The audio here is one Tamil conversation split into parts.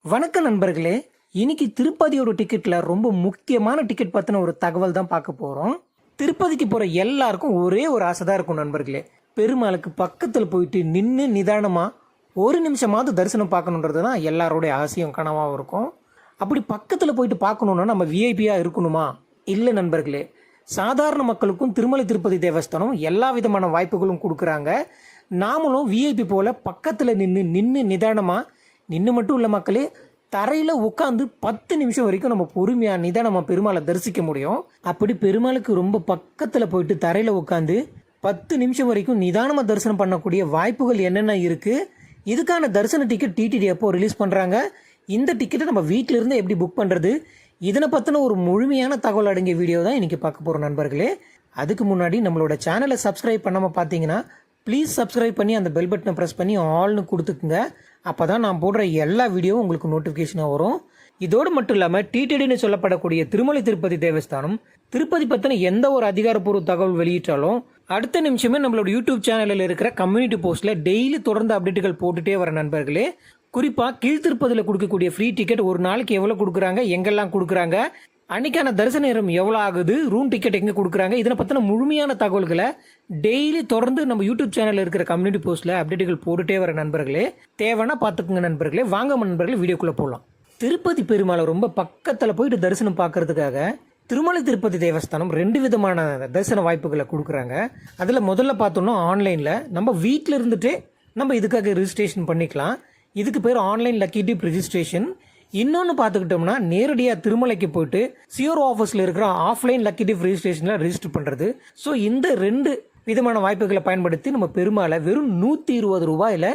வணக்கம் நண்பர்களே. இன்னைக்கு திருப்பதியோட டிக்கெட்ல ரொம்ப முக்கியமான டிக்கெட் பத்தின ஒரு தகவல் தான் பார்க்க போறோம். திருப்பதிக்கு போற எல்லாருக்கும் ஒரே ஒரு ஆசை தான் இருக்கும் நண்பர்களே. பெருமாளுக்கு பக்கத்துல போயிட்டு நின்று நிதானமா ஒரு நிமிஷமாவது தரிசனம் பார்க்கணுன்றது தான் எல்லாரோடைய ஆசையும் கனவாகவும் இருக்கும். அப்படி பக்கத்துல போயிட்டு பார்க்கணும்னா நம்ம விஐபியா இருக்கணுமா? இல்லை நண்பர்களே. சாதாரண மக்களுக்கும் திருமலை திருப்பதி தேவஸ்தானம் எல்லா விதமான வாய்ப்புகளும் கொடுக்குறாங்க. நாமளும் விஐபி போல பக்கத்துல நின்று நிதானமா நின்று மட்டும் இல்லை மக்களே, தரையில் உட்காந்து 10 நிமிஷம் வரைக்கும் நம்ம பொறுமையாக நிதானமாக பெருமாளை தரிசிக்க முடியும். அப்படி பெருமாளுக்கு ரொம்ப பக்கத்தில் போயிட்டு தரையில் உட்காந்து 10 நிமிஷம் வரைக்கும் நிதானமாக தரிசனம் பண்ணக்கூடிய வாய்ப்புகள் என்னென்ன இருக்குது, இதுக்கான தரிசன டிக்கெட் டிடிடி எப்போ ரிலீஸ் பண்ணுறாங்க, இந்த டிக்கெட்டை நம்ம வீட்டிலிருந்து எப்படி புக் பண்ணுறது, இதனை பற்றின ஒரு முழுமையான தகவல் அடங்கிய வீடியோ தான் இன்றைக்கி பார்க்க போகிறோம் நண்பர்களே. அதுக்கு முன்னாடி நம்மளோட சேனலை சப்ஸ்கிரைப் பண்ணாமல் பார்த்தீங்கன்னா ப்ளீஸ் சப்ஸ்கிரைப் பண்ணி அந்த பெல் பட்டனை ப்ரெஸ் பண்ணி ஆல்னு கொடுத்துக்குங்க. அப்போ தான் நான் போடுற எல்லா வீடியோவும் உங்களுக்கு நோட்டிஃபிகேஷனாக வரும். இதோடு மட்டும் இல்லாமல் டிடிடின்னு சொல்லப்படக்கூடிய திருமலை திருப்பதி தேவஸ்தானம் திருப்பதி பற்றின எந்த ஒரு அதிகாரப்பூர்வ தகவல் வெளியிட்டாலும் அடுத்த நிமிஷமே நம்மளோட யூடியூப் சேனலில் இருக்கிற கம்யூனிட்டி போஸ்ட்டில் டெய்லி தொடர்ந்து அப்டேட்டுகள் போட்டுகிட்டே வர நண்பர்களே. குறிப்பாக கீழ்த்திருப்பதியில் கொடுக்கக்கூடிய ஃப்ரீ டிக்கெட் ஒரு நாளைக்கு எவ்வளோ கொடுக்குறாங்க, எங்கெல்லாம் கொடுக்குறாங்க, அன்றைக்கான தரிசன நேரம் எவ்வளோ ஆகுது, ரூம் டிக்கெட் எங்கே கொடுக்குறாங்க, இதனை பற்றின முழுமையான தகவல்களை டெய்லி தொடர்ந்து நம்ம யூடியூப் சேனலில் இருக்கிற கம்யூனிட்டி போஸ்ட்டில் அப்டேட்டுகள் போட்டுகிட்டே வர நண்பர்களே. தேவைன்னா பார்த்துக்குங்க நண்பர்களே. வாங்க நண்பர்களே, வீடியோக்குள்ளே போகலாம். திருப்பதி பெருமாளை ரொம்ப பக்கத்தில் போயிட்டு தரிசனம் பார்க்கறதுக்காக திருமலை திருப்பதி தேவஸ்தானம் 2 விதமான தரிசன வாய்ப்புகளை கொடுக்குறாங்க. அதில் முதல்ல பார்த்தோம்னா ஆன்லைனில் நம்ம வீட்டில் இருந்துகிட்டே நம்ம இதுக்காக ரிஜிஸ்ட்ரேஷன் பண்ணிக்கலாம். இதுக்கு பேர் ஆன்லைன் லக்கி டிப் ரிஜிஸ்ட்ரேஷன். இன்னொன்று பார்த்துக்கிட்டோம்னா நேரடியாக திருமலைக்கு போயிட்டு சிஓர் ஆஃபீஸில் இருக்கிற ஆஃப்லைன் லக்கி டிப் ரிஜிஸ்ட்ரேஷனில் ரிஜிஸ்டர் பண்ணுறது. ஸோ இந்த 2 விதமான வாய்ப்புகளை பயன்படுத்தி நம்ம பெருமாளை வெறும் 120 ரூபாயில்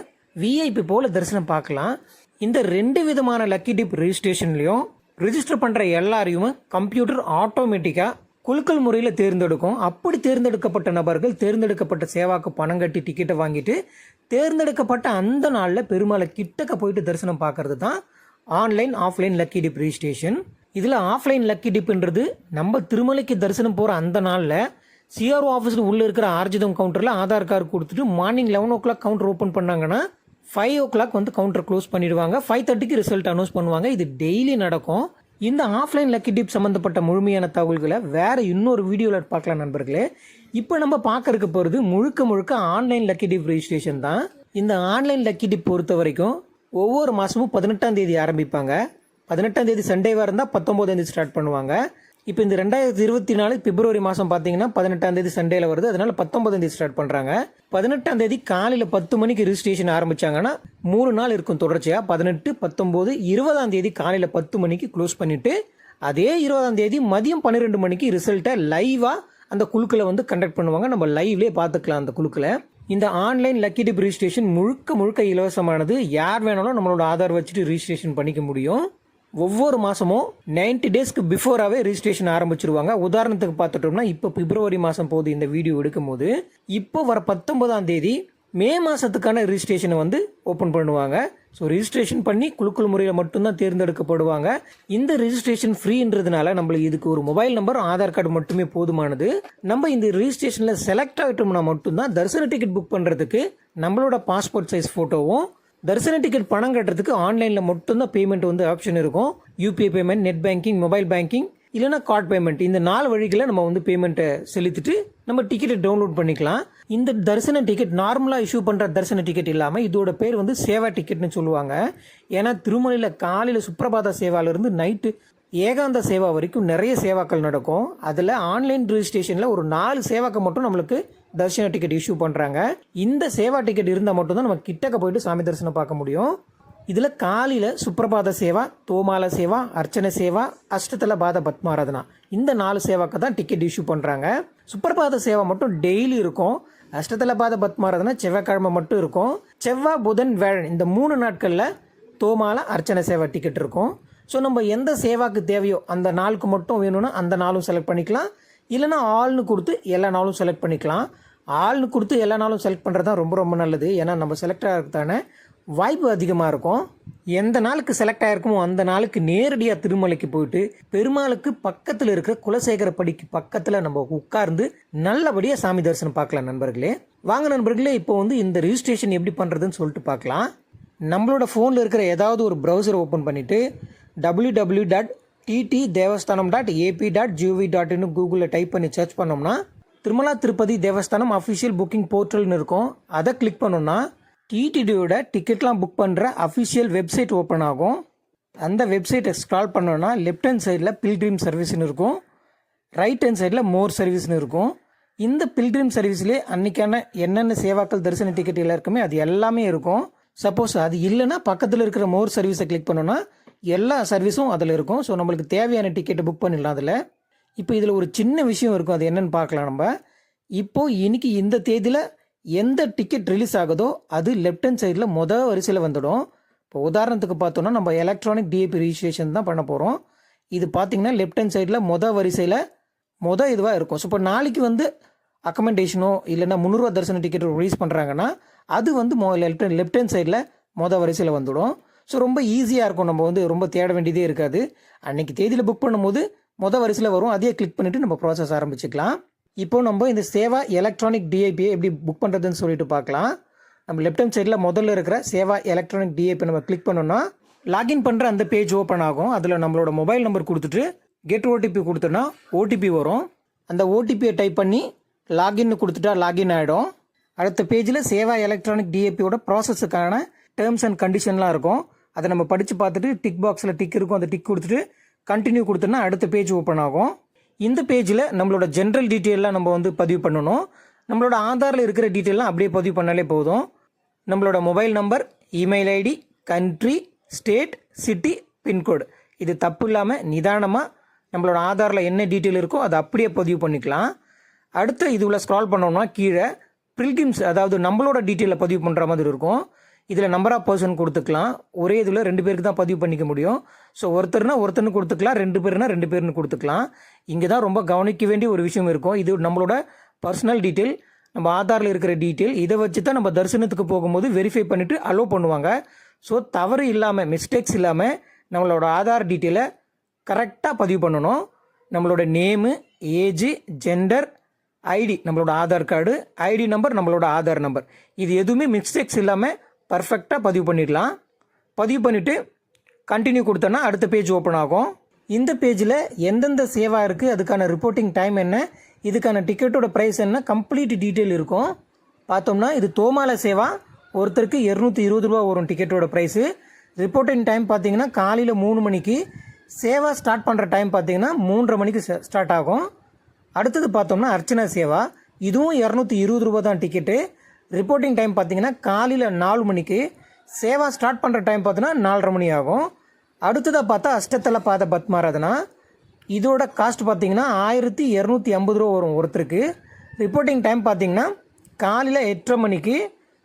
விஐபி போல் தரிசனம் பார்க்கலாம். இந்த 2 விதமான லக்கி டிப் ரிஜிஸ்ட்ரேஷன்லையும் ரிஜிஸ்டர் பண்ணுற எல்லாரையும் கம்ப்யூட்டர் ஆட்டோமேட்டிக்காக குலுக்கல் முறையில் தேர்ந்தெடுக்கும். அப்படி தேர்ந்தெடுக்கப்பட்ட நபர்கள் தேர்ந்தெடுக்கப்பட்ட சேவாக்கு பணம் கட்டி டிக்கெட்டை வாங்கிட்டு தேர்ந்தெடுக்கப்பட்ட அந்த நாளில் பெருமாளை கிட்டக்க போயிட்டு தரிசனம் பார்க்கறது தான் online offline lucky tip registration. இதில் ஆஃப்லைன் லக்கி டிப்ன்றது நம்ம திருமலைக்கு தரிசனம் போகிற அந்த நாளில் சிஆர்ஓ ஆஃபீஸில் உள்ளே இருக்கிற ஆர்ஜிதம் கவுண்டரில் ஆதார் கார்டு கொடுத்துட்டு மார்னிங் 11 o'clock கவுண்டர் ஓப்பன் பண்ணாங்கன்னா 5 o'clock வந்து கவுண்டர் க்ளோஸ் பண்ணிடுவாங்க. 5:30க்கு ரிசல்ட் அனௌன்ஸ் பண்ணுவாங்க. இது டெய்லி நடக்கும். இந்த ஆஃப்லைன் லக்கி டிப் சம்மந்தப்பட்ட முழுமையான தகவல்களை வேறு இன்னொரு வீடியோவில் பார்க்கலாம் நண்பர்களே. இப்போ நம்ம பார்க்கறதுக்கு போகிறது முழுக்க ஆன்லைன் லக்கி டிப் ரெஜிஸ்ட்ரேஷன் தான். இந்த ஆன்லைன் லக்கி டிப் பொறுத்த வரைக்கும் ஒவ்வொரு மாதமும் 18ஆம் தேதி ஆரம்பிப்பாங்க. 18ஆம் தேதி சண்டேவாக இருந்தால் 19ஆம் தேதி ஸ்டார்ட் பண்ணுவாங்க. இப்போ இந்த 2024 பிப்ரவரி மாதம் பார்த்தீங்கன்னா 18ஆம் தேதி சண்டேல வருது. அதனால 19ஆம் தேதி ஸ்டார்ட் பண்ணுறாங்க. 18ஆம் தேதி காலையில் 10 மணிக்கு ரிஜிஸ்ட்ரேஷன் ஆரம்பிச்சாங்கன்னா 3 நாள் இருக்கும் தொடர்ச்சியாக. 18, 19, 20ஆம் தேதி காலையில் 10 மணிக்கு க்ளோஸ் பண்ணிவிட்டு அதே 20ஆம் தேதி மதியம் 12 மணிக்கு ரிசல்ட்டை லைவாக அந்த குழுக்களை வந்து கண்டக்ட் பண்ணுவாங்க. நம்ம லைவ்லேயே பார்த்துக்கலாம் அந்த குழுக்களை. இந்த ஆன்லைன் லக்கி டிப் ரிஜிஸ்ட்ரேஷன் முழுக்க இலவசமானது. யார் வேணாலும் நம்மளோட ஆதார் வச்சுட்டு ரிஜிஸ்ட்ரேஷன் பண்ணிக்க முடியும். ஒவ்வொரு மாதமும் 90 டேஸ்க்கு பிஃபோராகவே ரிஜிஸ்ட்ரேஷன் ஆரம்பிச்சிருவாங்க. உதாரணத்துக்கு பார்த்துட்டோம்னா இப்போ பிப்ரவரி மாதம் போது இந்த வீடியோ எடுக்கும் போது இப்போ வர 19ஆம் தேதி மே மாதத்துக்கான ரிஜிஸ்ட்ரேஷனை வந்து ஓப்பன் பண்ணுவாங்க. ஸோ ரிஜிஸ்ட்ரேஷன் பண்ணி குலுக்கல் முறையில் மட்டும்தான் தேர்ந்தெடுக்கப்படுவாங்க. இந்த ரிஜிஸ்ட்ரேஷன் ஃப்ரீன்றதுனால நம்மளுக்கு இதுக்கு ஒரு மொபைல் நம்பர் ஆதார் கார்டு மட்டுமே போதுமானது. நம்ம இந்த ரிஜிஸ்ட்ரேஷனில் செலக்ட் ஆகிட்டோம்னா மட்டும்தான் தரிசன டிக்கெட் புக் பண்ணுறதுக்கு நம்மளோட பாஸ்போர்ட் சைஸ் ஃபோட்டோவும், தரிசன டிக்கெட் பணம் கட்டுறதுக்கு ஆன்லைனில் மட்டும்தான் பேமெண்ட் வந்து ஆப்ஷன் இருக்கும். UPI payment, net banking, mobile banking இல்லைனா கார்டு பேமெண்ட், இந்த 4 வழிகளை நம்ம வந்து பேமெண்ட்டை செலுத்திட்டு நம்ம டிக்கெட்டை டவுன்லோட் பண்ணிக்கலாம். இந்த தரிசன டிக்கெட் நார்மலாக இஷ்யூ பண்ணுற தரிசன டிக்கெட் இல்லாமல் இதோட பேர் வந்து சேவா டிக்கெட்னு சொல்லுவாங்க. ஏன்னா திருமலையில் காலையில் சுப்ரபாத சேவாவிலிருந்து நைட்டு ஏகாந்த சேவா வரைக்கும் நிறைய சேவாக்கள் நடக்கும். அதில் ஆன்லைன் ரிஜிஸ்ட்ரேஷனில் ஒரு 4 சேவாக்கள் மட்டும் நம்மளுக்கு தரிசன டிக்கெட் இஷ்யூ பண்ணுறாங்க. இந்த சேவா டிக்கெட் இருந்தால் மட்டும்தான் நம்ம கிட்டக்க போயிட்டு சாமி தரிசனம் பார்க்க முடியும். இதில் காலையில் சுப்ரபாத சேவா, தோமால சேவா, அர்ச்சனை சேவா, அஷ்டதல பாத பத்மாராதனா, இந்த 4 சேவாக்கு தான் டிக்கெட் இஷ்யூ பண்ணுறாங்க. சுப்ரபாத சேவா மட்டும் டெய்லி இருக்கும். அஷ்டதல பாத பத்மாராதனா செவ்வாய்க்கிழமை மட்டும் இருக்கும். செவ்வாய், புதன், வியாழன் இந்த 3 நாட்களில் தோமால அர்ச்சனை சேவா டிக்கெட் இருக்கும். ஸோ நம்ம எந்த சேவாக்கு தேவையோ அந்த நாளுக்கு மட்டும் வேணும்னா அந்த நாளும் செலக்ட் பண்ணிக்கலாம். இல்லைனா ஆள்னு கொடுத்து எல்லா நாளும் செலக்ட் பண்ணிக்கலாம். ஆள்னு கொடுத்து எல்லா நாளும் செலக்ட் பண்ணுறது தான் ரொம்ப நல்லது. ஏன்னா நம்ம செலக்ட் ஆகிறதுக்கான வாய்ப்பு அதிகமாக இருக்கும். எந்த நாளுக்கு செலக்ட் ஆகிருக்குமோ அந்த நாளுக்கு நேரடியாக திருமலைக்கு போயிட்டு பெருமாளுக்கு பக்கத்தில் இருக்கிற குலசேகர படிக்கு பக்கத்தில் நம்ம உட்கார்ந்து நல்லபடியாக சாமி தரிசனம் பார்க்கலாம் நண்பர்களே. வாங்க நண்பர்களே, இப்போ வந்து இந்த ரிஜிஸ்ட்ரேஷன் எப்படி பண்ணுறதுன்னு சொல்லிட்டு பார்க்கலாம். நம்மளோட ஃபோனில் இருக்கிற ஏதாவது ஒரு ப்ரௌசர் ஓப்பன் பண்ணிவிட்டு www.ttdevasthanam.ap.gov.in கூகுளில் டைப் பண்ணி சர்ச் பண்ணோம்னா திருமலா திருப்பதி தேவஸ்தானம் அஃபிஷியல் புக்கிங் போர்ட்டல்னு இருக்கும். அதை கிளிக் பண்ணோம்னா டிடிடியோட டிக்கெட்லாம் புக் பண்ணுற அஃபிஷியல் வெப்சைட் ஓப்பன் ஆகும். அந்த வெப்சைட்டை ஸ்க்ரால் பண்ணோன்னா லெஃப்ட் ஹேண்ட் சைடில் பில்கிரிம் சர்வீஸ்னு இருக்கும், ரைட் ஹேண்ட் சைடில் மோர் சர்வீஸ்னு இருக்கும். இந்த பில்கிரிம் சர்வீஸ்லேயே அன்றைக்கான என்னென்ன சேவாக்கள் தரிசன டிக்கெட் எல்லாம் இருக்குமே அது எல்லாமே இருக்கும். சப்போஸ் அது இல்லைன்னா பக்கத்தில் இருக்கிற மோர் சர்வீஸை கிளிக் பண்ணோன்னா எல்லா சர்வீஸும் அதில் இருக்கும். ஸோ நம்மளுக்கு தேவையான டிக்கெட்டை புக் பண்ணிடலாம் அதில். இப்போ இதில் ஒரு சின்ன விஷயம் இருக்கும், அது என்னென்னு பார்க்கலாம் நம்ம. இப்போது இன்னைக்கு இந்த தேதியில் எந்த டிக்கெட் ரிலீஸ் ஆகுதோ அது லெஃப்ட் ஹேண்ட் சைடில் வரிசையில் வந்துடும். இப்போ உதாரணத்துக்கு பார்த்தோன்னா நம்ம எலக்ட்ரானிக் டிஏபி ரிஜிஸ்ட்ரேஷன் தான் பண்ண போகிறோம். இது பார்த்திங்கன்னா லெஃப்ட் ஹேண்ட் சைடில் வரிசையில் இதுவாக இருக்கும். ஸோ இப்போ நாளைக்கு அக்கமெண்டேஷனோ இல்லைன்னா 300 ரூபா தரிசன டிக்கெட் ரிலீஸ் பண்ணுறாங்கன்னா அது லெஃப்ட் ஹேண்ட் சைடில் வரிசையில் வந்துடும். ஸோ ரொம்ப ஈஸியாக இருக்கும், நம்ம ரொம்ப தேட வேண்டியதே இருக்காது. அன்றைக்கி தேதியில் புக் பண்ணும்போது வரிசையில் வரும், அதையே கிளிக் பண்ணிவிட்டு நம்ம ப்ராசஸ் ஆரம்பிச்சுக்கலாம். இப்போ நம்ம இந்த சேவா எலக்ட்ரானிக் டிஐபியை எப்படி புக் பண்ணுறதுன்னு சொல்லிட்டு பார்க்கலாம். நம்ம லெஃப்ட் ஹேண்ட் சைடில் முதல்ல இருக்கிற சேவா எலக்ட்ரானிக் டிஐபி நம்ம கிளிக் பண்ணோன்னா லாகின் பண்ணுற அந்த பேஜ் ஓப்பன் ஆகும். அதில் நம்மளோட மொபைல் நம்பர் கொடுத்துட்டு கெட் ஓடிபி கொடுத்தோன்னா ஓடிபி வரும். அந்த ஓடிபியை டைப் பண்ணி லாகின்னு கொடுத்துட்டா லாகின் ஆகிடும். அடுத்த பேஜில் சேவா எலக்ட்ரானிக் டிஏபியோட ப்ராசஸுக்கான டேர்ம்ஸ் அண்ட் கண்டிஷன்லாம் இருக்கும். அதை நம்ம படித்து பார்த்துட்டு டிக் பாக்ஸில் டிக் இருக்கும், அந்த டிக் கொடுத்துட்டு கண்டினியூ கொடுத்தோன்னா அடுத்த பேஜ் ஓப்பன் ஆகும். இந்த பேஜில் நம்மளோட ஜென்ரல் டீட்டெயிலாம் நம்ம பதிவு பண்ணணும். நம்மளோட ஆதாரில் இருக்கிற டீட்டெயிலாம் அப்படியே பதிவு பண்ணாலே போதும். நம்மளோட mobile number, email ID, country, state, city, pincode இது தப்பு இல்லாமல் நிதானமாக நம்மளோட ஆதாரில் என்ன டீட்டெயில் இருக்கோ அதை அப்படியே பதிவு பண்ணிக்கலாம். அடுத்து இதுவில் ஸ்க்ரால் பண்ணோம்னா கீழே பில்கிரிம்ஸ், அதாவது நம்மளோட டீட்டெயிலை பதிவு பண்ணுற மாதிரி இருக்கும். இதில் நம்பர் ஆஃப் பர்சன் கொடுத்துக்கலாம். ஒரே இதில் 2 பேருக்கு தான் பதிவு பண்ணிக்க முடியும். ஸோ ஒருத்தர்னு கொடுத்துக்கலாம், 2 பேர்னா 2 பேர்னு கொடுத்துக்கலாம். இங்கே தான் ரொம்ப கவனிக்க வேண்டிய ஒரு விஷயம் இருக்கும். இது நம்மளோட பர்சனல் டீட்டெயில், நம்ம ஆதாரில் இருக்கிற டீட்டெயில். இதை வச்சு தான் நம்ம தரிசனத்துக்கு போகும்போது வெரிஃபை பண்ணிவிட்டு அலோவ் பண்ணுவாங்க. ஸோ தவறு இல்லாமல், மிஸ்டேக்ஸ் இல்லாமல் நம்மளோட ஆதார் டீட்டெயிலை கரெக்டாக பதிவு பண்ணணும். நம்மளோட நேமு, ஏஜு, ஜெண்டர், ஐடி, நம்மளோட ஆதார் கார்டு, ஐடி நம்பர், நம்மளோட ஆதார் நம்பர், இது எதுவுமே மிஸ்டேக்ஸ் இல்லாமல் பர்ஃபெக்டாக பதிவு பண்ணிடலாம். பதிவு பண்ணிவிட்டு கண்டினியூ கொடுத்தோன்னா அடுத்த பேஜ் ஓப்பன் ஆகும். இந்த பேஜில் எந்தெந்த சேவா இருக்குது, அதுக்கான ரிப்போர்ட்டிங் டைம் என்ன, இதுக்கான டிக்கெட்டோட ப்ரைஸ் என்ன, கம்ப்ளீட் டீட்டெயில் இருக்கும். பார்த்தோம்னா இது தோமால சேவா, ஒருத்தருக்கு 220 ரூபா வரும் டிக்கெட்டோட ப்ரைஸு. ரிப்போர்ட்டிங் டைம் பார்த்தீங்கன்னா காலையில் 3 மணிக்கு, சேவா ஸ்டார்ட் பண்ணுற டைம் பார்த்தீங்கன்னா 3:30 மணிக்கு ஸ்டார்ட் ஆகும். அடுத்தது பார்த்தோம்னா அர்ச்சனா சேவா, இதுவும் 220 ரூபா தான் டிக்கெட்டு. ரிப்போர்ட்டிங் டைம் பார்த்தீங்கன்னா காலையில் 4 மணிக்கு, சேவா ஸ்டார்ட் பண்ணுற டைம் பார்த்தீங்கன்னா 4:30 மணி ஆகும். அடுத்ததாக பார்த்தா அஷ்டத்தல பாத பத்மாராதனா, இதோட காஸ்ட் பார்த்தீங்கன்னா 1250 ரூபா வரும் ஒருத்தருக்கு. ரிப்போர்ட்டிங் டைம் பார்த்தீங்கன்னா காலையில் 8:30 மணிக்கு,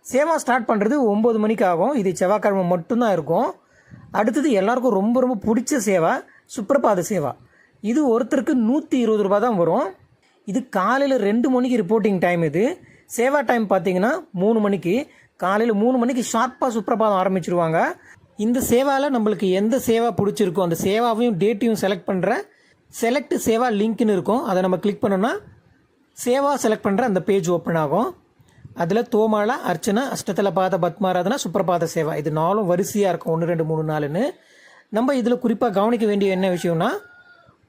சேவா ஸ்டார்ட் பண்ணுறது 9 மணிக்கு ஆகும். இது செவ்வாய்க்கிழமை மட்டும்தான் இருக்கும். அடுத்தது எல்லாருக்கும் ரொம்ப ரொம்ப பிடிச்ச சேவா சுப்ரபாத சேவா, இது ஒருத்தருக்கு 120 ரூபா தான் வரும். இது காலையில் 2 மணிக்கு ரிப்போர்ட்டிங் டைம். இது சேவா டைம் பார்த்தீங்கன்னா 3 மணிக்கு, காலையில் 3 மணிக்கு ஷார்ப்பாக சுப்ரபாதம் ஆரம்பிச்சிருவாங்க. இந்த சேவாவில் நம்மளுக்கு எந்த சேவா பிடிச்சிருக்கோ அந்த சேவாவையும் டேட்டையும் செலக்ட் பண்ணுற செலக்ட் சேவா லிங்க்னு இருக்கும். அதை நம்ம கிளிக் பண்ணோன்னா சேவா செலக்ட் பண்ணுற அந்த பேஜ் ஓப்பன் ஆகும். அதில் தோமாலா, அர்ச்சனா, அஷ்டதல பாத பத்மாராதனா, சுப்ரபாத சேவா, இது 4 வரிசையாக இருக்கும், 1 2 3 4ன்னு. நம்ம இதில் குறிப்பாக கவனிக்க வேண்டிய என்ன விஷயம்னா,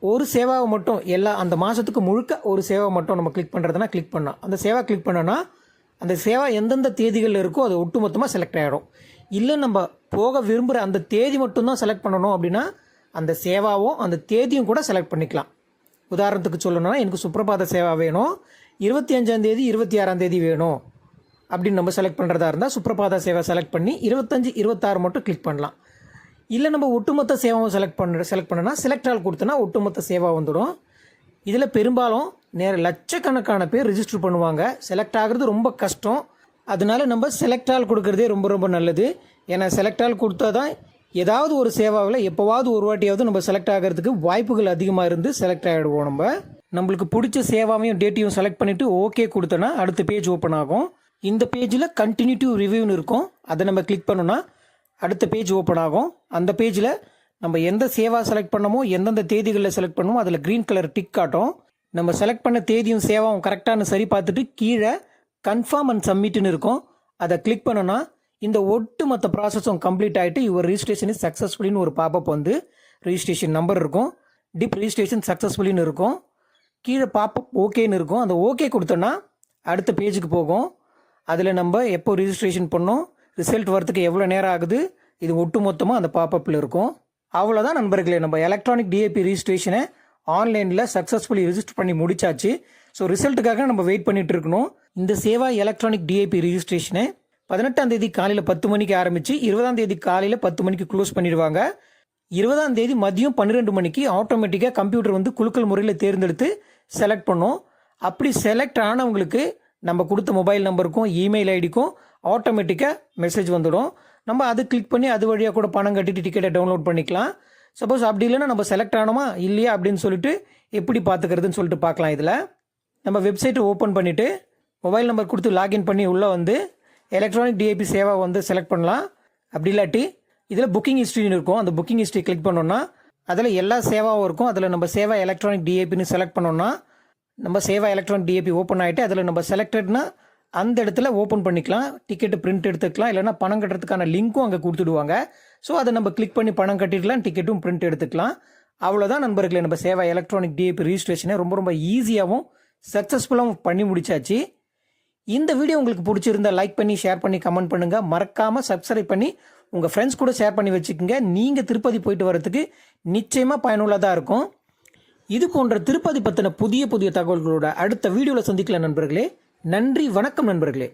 ஒரு சேவாவை மட்டும் அந்த மாதத்துக்கு முழுக்க ஒரு சேவை மட்டும் நம்ம கிளிக் பண்ணுறதுனா கிளிக் பண்ணோம். அந்த சேவா கிளிக் பண்ணோன்னா அந்த சேவா எந்தெந்த தேதிகளில் இருக்கோ அது ஒட்டுமொத்தமாக செலக்ட் ஆகிடும். இல்லை நம்ம போக விரும்புகிற அந்த தேதி மட்டும்தான் செலக்ட் பண்ணணும் அப்படின்னா அந்த சேவாவும் அந்த தேதியும் கூட செலக்ட் பண்ணிக்கலாம். உதாரணத்துக்கு சொல்லணும்னா எனக்கு சுப்ரபாத சேவா வேணும், 25ஆம் தேதி 26ஆம் தேதி வேணும் அப்படின்னு நம்ம செலக்ட் பண்ணுறதா இருந்தால் சுப்ரபாத சேவா செலக்ட் பண்ணி 25 26 மட்டும் கிளிக் பண்ணலாம். இல்லை நம்ம ஒட்டுமொத்த சேவாவை செலக்ட் பண்ணோன்னா செலக்ட் ஆல் கொடுத்தோன்னா ஒட்டுமொத்த சேவா வந்துடும். இதில் பெரும்பாலும் லட்சக்கணக்கான பேர் ரிஜிஸ்டர் பண்ணுவாங்க. செலக்ட் ஆகிறது ரொம்ப கஷ்டம். அதனால நம்ம செலக்ட் ஆல் கொடுக்குறதே ரொம்ப ரொம்ப நல்லது. ஏன்னா செலக்ட் ஆல் கொடுத்தா தான் ஏதாவது ஒரு சேவாவில் எப்போவாவது ஒரு வாட்டியாவது நம்ம செலக்ட் ஆகிறதுக்கு வாய்ப்புகள் அதிகமாக இருந்து செலக்ட் ஆகிடுவோம். நம்மளுக்கு பிடிச்ச சேவாவையும் டேட்டையும் செலக்ட் பண்ணிவிட்டு ஓகே கொடுத்தோன்னா அடுத்த பேஜ் ஓப்பன் ஆகும். இந்த பேஜில் கண்டினியூட்டிவ் ரிவ்யூன்னு இருக்கும். அதை நம்ம கிளிக் பண்ணோன்னா அடுத்த பேஜ் ஓப்பன் ஆகும். அந்த பேஜில் நம்ம எந்த சேவா செலக்ட் பண்ணமோ எந்தெந்த தேதிகளில் செலக்ட் பண்ணமோ அதில் க்ரீன் கலர் டிக் காட்டும். நம்ம செலக்ட் பண்ண தேதியும் சேவாவும் கரெக்டானு சரி பார்த்துட்டு கீழே கன்ஃபார்ம் அண்ட் சப்மிட்னு இருக்கும். அதை கிளிக் பண்ணோன்னா இந்த ஒட்டுமொத்த ப்ராசஸும் கம்ப்ளீட் ஆகிட்டு யுவர் ரிஜிஸ்ட்ரேஷன் இஸ் சக்ஸஸ்ஃபுல்லின்னு ஒரு பாப்பப் வந்து ரிஜிஸ்ட்ரேஷன் நம்பர் இருக்கும், டிப் ரிஜிஸ்ட்ரேஷன் சக்ஸஸ்ஃபுல்லின்னு இருக்கும், கீழே பாப்பப் ஓகேன்னு இருக்கும். அந்த ஓகே கொடுத்தோன்னா அடுத்த பேஜுக்கு போகும். அதில் நம்ம எப்போ ரிஜிஸ்ட்ரேஷன் பண்ணோம், ரிசல்ட் வரத்துக்கு எவ்வளோ நேரம் ஆகுது, இது ஒட்டு மொத்தமாக அந்த பாப்பப்பில் இருக்கும். அவ்வளோதான் நண்பர்களே, நம்ம எலக்ட்ரானிக் டிஏபி ரிஜிஸ்ட்ரேஷனை ஆன்லைனில் சக்ஸஸ்ஃபுல்லி ரிஜிஸ்டர் பண்ணி முடிச்சாச்சு. ஸோ ரிசல்ட்டுக்காக நம்ம வெயிட் பண்ணிட்டு இருக்கணும். இந்த சேவா எலக்ட்ரானிக் டிஏபி ரிஜிஸ்ட்ரேஷனை 18ஆம் தேதி காலையில் 10 மணிக்கு ஆரம்பித்து 20ஆம் தேதி காலையில் 10 மணிக்கு க்ளோஸ் பண்ணிடுவாங்க. 20ஆம் தேதி மதியம் 12 மணிக்கு ஆட்டோமேட்டிக்காக கம்ப்யூட்டர் வந்து குலுக்கல் முறையில் தேர்ந்தெடுத்து செலக்ட் பண்ணும். அப்படி செலக்ட் ஆனவங்களுக்கு நம்ம கொடுத்த மொபைல் நம்பருக்கும் இமெயில் ஐடிக்கும் ஆட்டோமேட்டிக்காக மெசேஜ் வந்துடும். நம்ம அது கிளிக் பண்ணி அது வழியாக கூட பணம் கட்டிட்டு டிக்கெட்டை டவுன்லோட் பண்ணிக்கலாம். சப்போஸ் அப்படி இல்லைன்னா நம்ம செலக்ட் ஆனோமா இல்லையா அப்படின்னு சொல்லிட்டு எப்படி பார்த்துக்கிறதுன்னு சொல்லிட்டு பார்க்கலாம். இதில் நம்ம வெப்சைட்டை ஓப்பன் பண்ணிவிட்டு மொபைல் நம்பர் கொடுத்து லாகின் பண்ணி உள்ளே வந்து எலக்ட்ரானிக் டிஏபி சேவா வந்து செலக்ட் பண்ணலாம். அப்படி இல்லாட்டி இதில் புக்கிங் ஹிஸ்ட்ரின்னு இருக்கும், அந்த புக்கிங் ஹிஸ்ட்ரி கிளிக் பண்ணோன்னா அதில் எல்லா சேவாவும் இருக்கும். அதில் நம்ம சேவா எலக்ட்ரானிக் டிஏபின்னு செலக்ட் பண்ணோன்னா நம்ம சேவா எலக்ட்ரானிக் டிஏபி ஓப்பன் ஆகிட்டு அதில் நம்ம செலக்டட்னா அந்த இடத்துல ஓப்பன் பண்ணிக்கலாம், டிக்கெட்டு பிரிண்ட் எடுத்துக்கலாம், இல்லைனா பணம் கட்டுறதுக்கான லிங்க்கும் அங்கே கொடுத்துடுவாங்க. ஸோ அதை நம்ம கிளிக் பண்ணி பணம் கட்டிடலாம், டிக்கெட்டும் பிரிண்ட் எடுத்துக்கலாம். அவ்வளோதான் நண்பர்களே, நம்ம சேவா எலக்ட்ரானிக் டிஏபி ரிஜிஸ்ட்ரேஷனை ரொம்ப ஈஸியாகவும் சக்ஸஸ்ஃபுல்லாகவும் பண்ணி முடிச்சாச்சு. இந்த வீடியோ உங்களுக்கு பிடிச்சிருந்தா லைக் பண்ணி ஷேர் பண்ணி கமெண்ட் பண்ணுங்கள். மறக்காமல் சப்ஸ்கிரைப் பண்ணி உங்கள் ஃப்ரெண்ட்ஸ் கூட ஷேர் பண்ணி வச்சுக்கோங்க. நீங்கள் திருப்பதி போயிட்டு வரதுக்கு நிச்சயமாக பயனுள்ளதாக இருக்கும். இது போன்ற திருப்பதி பற்றின புதிய தகவல்களோட அடுத்த வீடியோவில் சந்திக்கலாம் நண்பர்களே. நன்றி, வணக்கம் நண்பர்களே.